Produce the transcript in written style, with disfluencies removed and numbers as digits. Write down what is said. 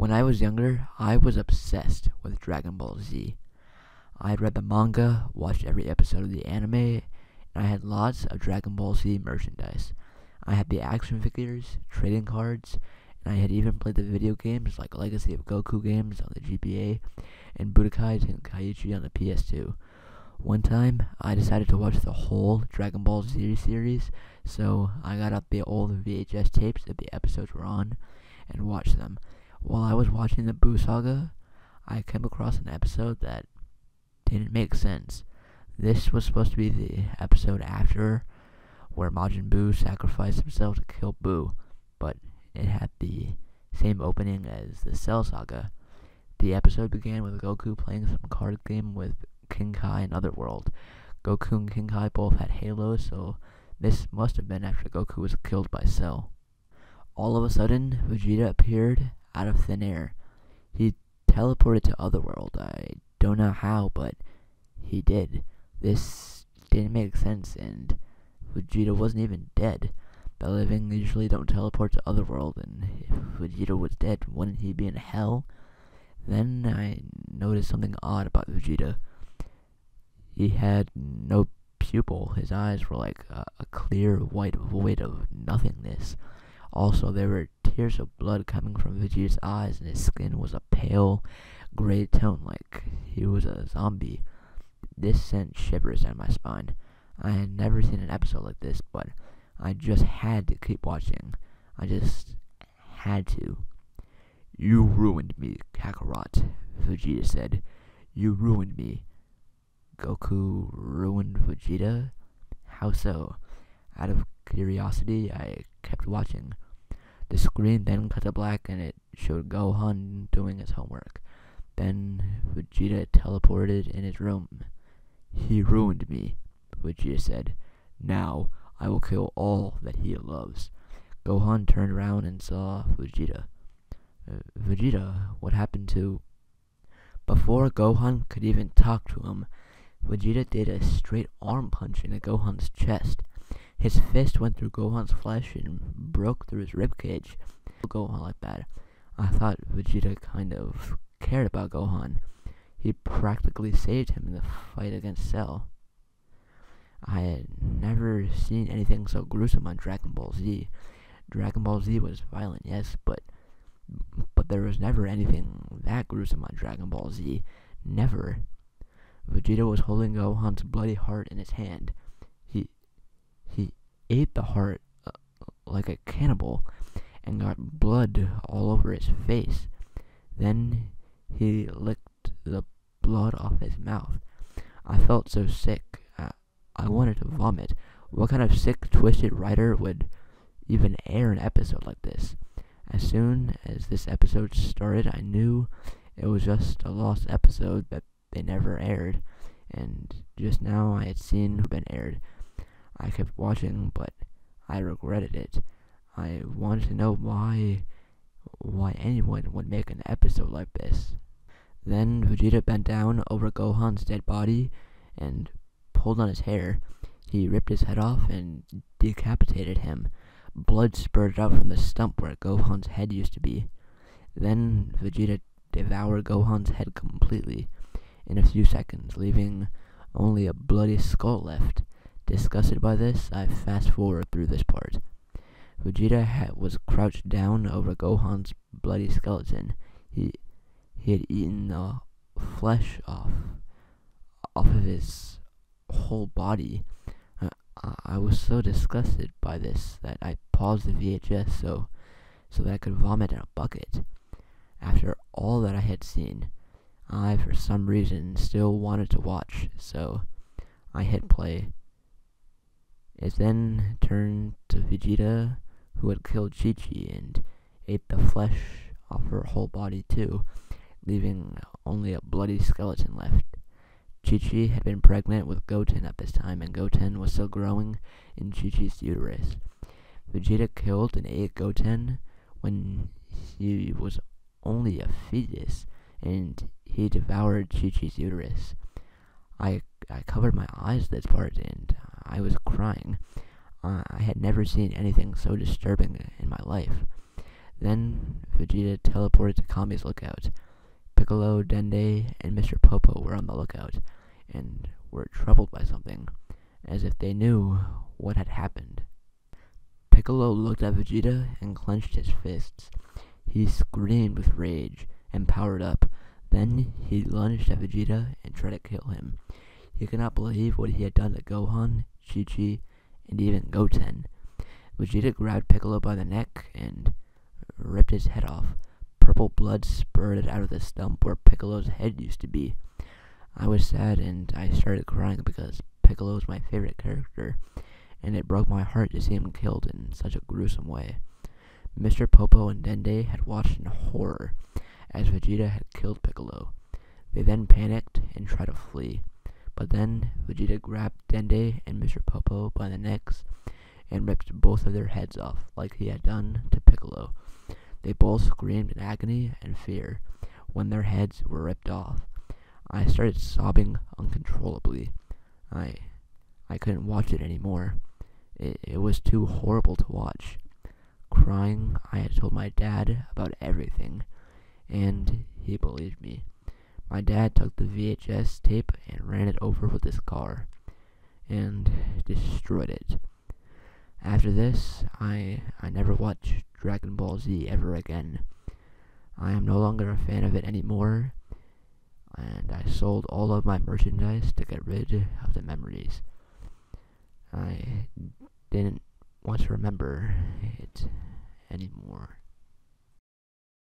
When I was younger, I was obsessed with Dragon Ball Z. I had read the manga, watched every episode of the anime, and I had lots of Dragon Ball Z merchandise. I had the action figures, trading cards, and I had even played the video games like Legacy of Goku games on the GBA and Budokai Tenkaichi on the PS2. One time, I decided to watch the whole Dragon Ball Z series, so I got out the old VHS tapes that the episodes were on and watched them. While I was watching the Buu Saga, I came across an episode that didn't make sense. This was supposed to be the episode after where Majin Buu sacrificed himself to kill Buu, but it had the same opening as the Cell Saga. The episode began with Goku playing some card game with King Kai in Otherworld. Goku and King Kai both had halos, so this must have been after Goku was killed by Cell. All of a sudden, Vegeta appeared out of thin air. He teleported to Otherworld. I don't know how, but he did. This didn't make sense, and Vegeta wasn't even dead. The living usually don't teleport to Otherworld, and if Vegeta was dead, wouldn't he be in hell? Then I noticed something odd about Vegeta. He had no pupil. His eyes were like a clear white void of nothingness. Also, there were tears of blood coming from Vegeta's eyes, and his skin was a pale gray tone like he was a zombie. This sent shivers down my spine. I had never seen an episode like this, but I just had to keep watching. I just had to. "You ruined me, Kakarot," Vegeta said. "You ruined me." Goku ruined Vegeta? How so? Out of curiosity, I kept watching. The screen then cut to black and it showed Gohan doing his homework. Then Vegeta teleported in his room. "He ruined me," Vegeta said. "Now I will kill all that he loves." Gohan turned around and saw Vegeta. Vegeta, what happened to... Before Gohan could even talk to him, Vegeta did a straight arm punch into Gohan's chest. His fist went through Gohan's flesh and broke through his ribcage. Gohan like that. I thought Vegeta kind of cared about Gohan. He practically saved him in the fight against Cell. I had never seen anything so gruesome on Dragon Ball Z. Dragon Ball Z was violent, yes, but there was never anything that gruesome on Dragon Ball Z. Never. Vegeta was holding Gohan's bloody heart in his hand. He ate the heart like a cannibal and got blood all over his face. Then he licked the blood off his mouth. I felt so sick. I wanted to vomit. What kind of sick, twisted writer would even air an episode like this? As soon as this episode started, I knew it was just a lost episode that they never aired, and just now I had seen it been aired. I kept watching, but I regretted it. I wanted to know why anyone would make an episode like this. Then Vegeta bent down over Gohan's dead body and pulled on his hair. He ripped his head off and decapitated him. Blood spurted out from the stump where Gohan's head used to be. Then Vegeta devoured Gohan's head completely in a few seconds, leaving only a bloody skull left. Disgusted by this, I fast-forward through this part. Vegeta was crouched down over Gohan's bloody skeleton. He had eaten the flesh off of his whole body. I was so disgusted by this that I paused the VHS so that I could vomit in a bucket. After all that I had seen, I, for some reason, still wanted to watch, so I hit play. It then turned to Vegeta, who had killed Chi-Chi and ate the flesh off her whole body too, leaving only a bloody skeleton left. Chi-Chi had been pregnant with Goten at this time, and Goten was still growing in Chi-Chi's uterus. Vegeta killed and ate Goten when he was only a fetus, and he devoured Chi-Chi's uterus. I covered my eyes this part, and I was crying. I had never seen anything so disturbing in my life. Then Vegeta teleported to Kami's lookout. Piccolo, Dende, and Mr. Popo were on the lookout, and were troubled by something, as if they knew what had happened. Piccolo looked at Vegeta and clenched his fists. He screamed with rage and powered up. Then he lunged at Vegeta and tried to kill him. He could not believe what he had done to Gohan, Chi-Chi, and even Goten. Vegeta grabbed Piccolo by the neck and ripped his head off. Purple blood spurted out of the stump where Piccolo's head used to be. I was sad and I started crying because Piccolo is my favorite character, and it broke my heart to see him killed in such a gruesome way. Mr. Popo and Dende had watched in horror as Vegeta had killed Piccolo. They then panicked and tried to flee, but then Vegeta grabbed Dende and Mr. Popo by the necks and ripped both of their heads off like he had done to Piccolo. They both screamed in agony and fear when their heads were ripped off. I started sobbing uncontrollably. I couldn't watch it anymore. It was too horrible to watch. Crying, I had told my dad about everything, and he believed me. My dad took the VHS tape and ran it over with his car, and destroyed it. After this, I never watched Dragon Ball Z ever again. I am no longer a fan of it anymore, and I sold all of my merchandise to get rid of the memories. I didn't want to remember it anymore.